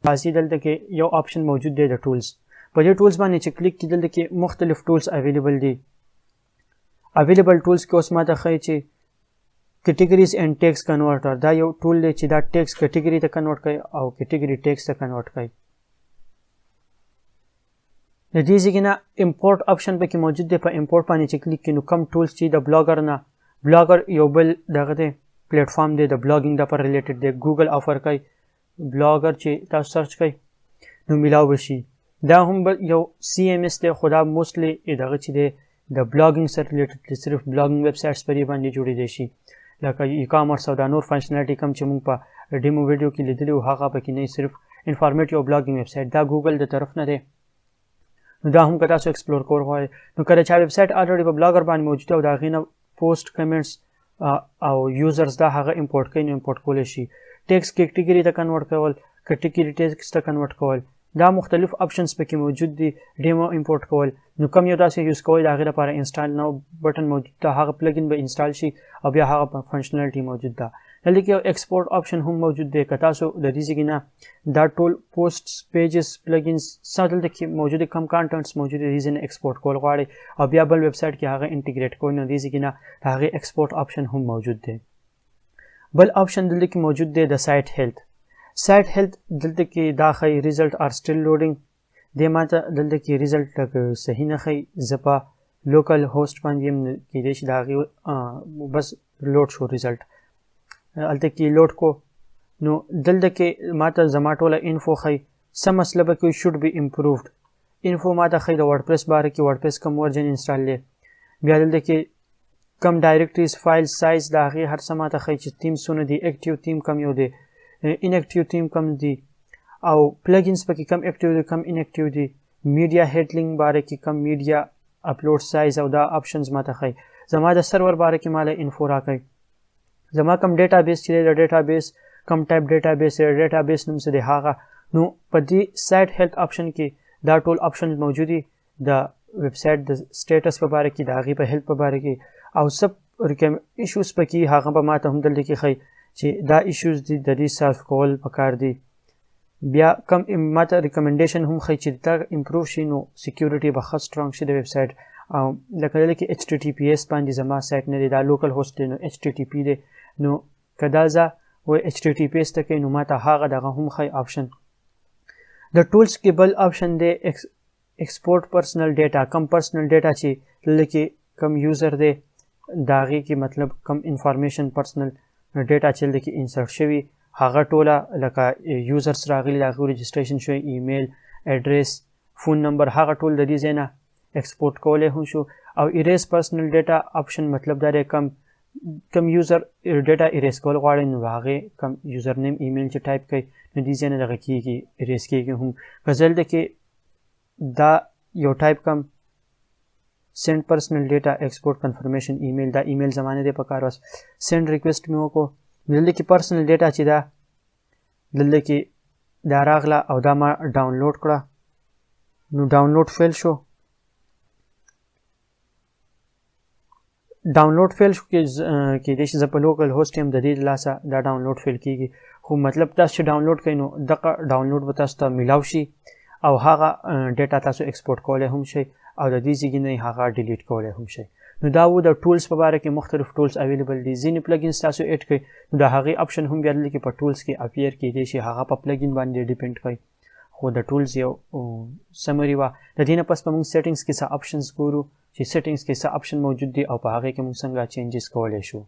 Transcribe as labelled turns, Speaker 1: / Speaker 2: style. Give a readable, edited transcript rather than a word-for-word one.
Speaker 1: راځي دلته کې یو آپشن موجود دی د ټولز. په دې ټولز باندې چې کلیک کړئ دلته کې مختلف ټولز اویلیبل دي. اویلیبل ټولز کې اوس ماته ښایي چې کټیګریز اینڈ ټیکس کنورټر دا یو ټول دی چې دا ټیکس کټیګری ته کنورټ کوي او کټیګری ټیکس ته کنورټ کوي. د دې ځای نه امپورټ آپشن پکې موجود دی. په امپورټ باندې چې کلیک کړئ نو کوم ټولز چې د بلاګر نه بلاګر یو بل دغه دی پلیټ فارم دی د بلاګینګ لپاره ریلیټډ دی. ګوګل آفر کوي بلاګر چې تاسو سرچ کوئ نو میلاو بشي. دا هم بل یو CMS دی خو دا موستلی دغه چې دی د بلاګینګ سره ریلیټډ دی. صرف بلاګینګ ویب سایټس پرې باندې جوړېدی شي لکه ای کامرس او دا نور فنکشنالټي کوم چې موږ په ډیمو ویډیو کې لیدلي وو هغه پکې نه، صرف انفارمیټیو بلاګینګ ویب سایټ. دا ګوګل د طرف نه دی نو دا هم که تاسو ایکسپلور کول غواړئ نو که د چا ویب سایټ الریډي په بلاګر باندې موجود او د هغې نه پوسټ کمنټس او یوزرز دا هغه امپورټ کوي نو امپورټ کولی شي. ټیکس کټیګري ته کنورټ کول، کټیګري ټیکس ته کنورټ کول، دا مختلف آپشنز پکې موجود دي. ډیمو امپورټ کول نو کوم یو تاسو یوز کوئ د هغې لپاره انسټال نو بټن موجود ده، هغه پلګین به انسټال شي او بیا هغه فنکشنالټي موجود ده. دلته کې یو ایکسپورټ آپشن هم موجود دی. که تاسو د دې ځای نه دا ټول پوسټس پیجز پلګینز څه دلته کې موجود کم کانټنټس موجود دي ځینې ایکسپورټ کول غواړئ او بیا بل ویب سایټ کې هغه انټیګریټ کوئ نو دې ځای نه د هغې ایکسپورټ آپشن هم موجود دی. بل آپشن دلته کې موجود دی د سایټ هیلث. سایټ هیلث دلته کې دا ښایي ریزلټ آر سټیل لوډینګ. دې ماته دلته کې ریزلټ صحیح نه ښایي. زه په لوکل هوسټ باندې یم کیدای شي د هغې بس لوډ شو ریزلټ هلته کې لوډ کو نو دلته کې ماته زما ټوله انفو ښایي. څه مسله به کوي شوډ بي امپرووډ انفو ماته ښایي د ورډپریس باره کې ورډپریس کم ورجن انسټال دی. بیا دلته کې کم ډایرکټریز فایل سایز د هغې هر څه ماته ښایي چې تیمسونه دي، اکټیو تیم کم یو دی، انیکټیو تیم کم دی او پلګینز پکې کم اکټیو دي کم انیکټیو دي. میډیا هیډلینګ باره کې کم میډیا اپلوډ سایز او دا آپشنز ماته ښایي. زما د سرور باره کې ماله انفو راکوي. زما کم ډیټا بیس چې دی د ډیټا بیس کم ټایپ ډیټا بیس دی، ډیټا بیس نوم څه دی هغه. نو په دې سایټ هیلث آپشن کې دا ټول آپشنز موجود دي د ویب سایټ د سټیټس په باره کې، د هغې په هیلث په باره کې او څه ایشوز پکې هغه به ماته هم دلته کې ښایي چې دا ایشوز دي د دې سالف کول پکار دي. بیا کم ماته ریکمنډیشن هم ښایي چې دا امپروو شي نو سیکیورټي به ښه سټرانګ شي د ویب سایټ. او لکه دلته کې HTTPS باندې زما سایټ نه دی، دا لوکل هوسټ دی نو HTTP دی نو که دا زه وایي HTTPS ته کوي نو ماته هغه دغه هم ښایي آپشن. د ټولز کې بل آپشن دی ایکسپورټ پرسنل ډیټا. کم پرسنل ډیټا چې دلته کې کم یوزر دی د هغې کې مطلب کم انفارمیشن پرسنل ډیټا چې دلته کې انسرټ شوي هغه ټوله لکه یوزرس راغلي د هغې رجسټریشن شوی ایمیل ایډریس فون نمبر هغه ټول د دې ځای نه ایکسپورټ کولی هم شو. او ایریز پرسنل ډیټا آپشن مطلب دا دی کم یوزر ډیټا ایریز کول غواړي نو هغې کم یوزر نیم ایمیل چې ټایپ کوي نو دې ځای نه دغه کېږي ایریز کېږي هم. که زه دلته کې دا یو ټایپ کم سینډ پرسنل ډیټا ایکسپورټ کنفرمیشن ایمیل، دا ایمیل زما نه دی په کار، بس سینډ ریکویسټ مې وکړو دلته کې پرسنل ډیټا چې دا دلته کې دا راغله او دا ما ډاونلوډ کړه نو ډاونلوډ فیل شو. ډاونلوډ فیل شو کېدای شي زه په لوکل هوسټ یم د دې د لاسه دا ډاونلوډ فیل کېږي خو مطلب تاسو چې ډاونلوډ کوئ نو دغه ډاونلوډ به تاسو ته میلاو شي او هغه ډیټا تاسو ایکسپورټ کولی هم شئ او د دې ځای نه هغه ډیلیټ کولی هم شئ. نو دا و د ټولز په باره کې مختلف ټولز اویلیبل دي. ځینې پلګینز تاسو ایډ کړئ نو د هغې آپشن هم بیا دلته کې په ټولز کې اپیر کېدی شي، هغه په پلګین باندې ډیپینډ کوي. خو د ټولز یو سمري وه. د دې نه پس به موږ سیټینګز کې څه آپشنز ګورو چې سیټینګز کې څه آپشن موجود دي او په هغې کې موږ څنګه چینجز کولی شو.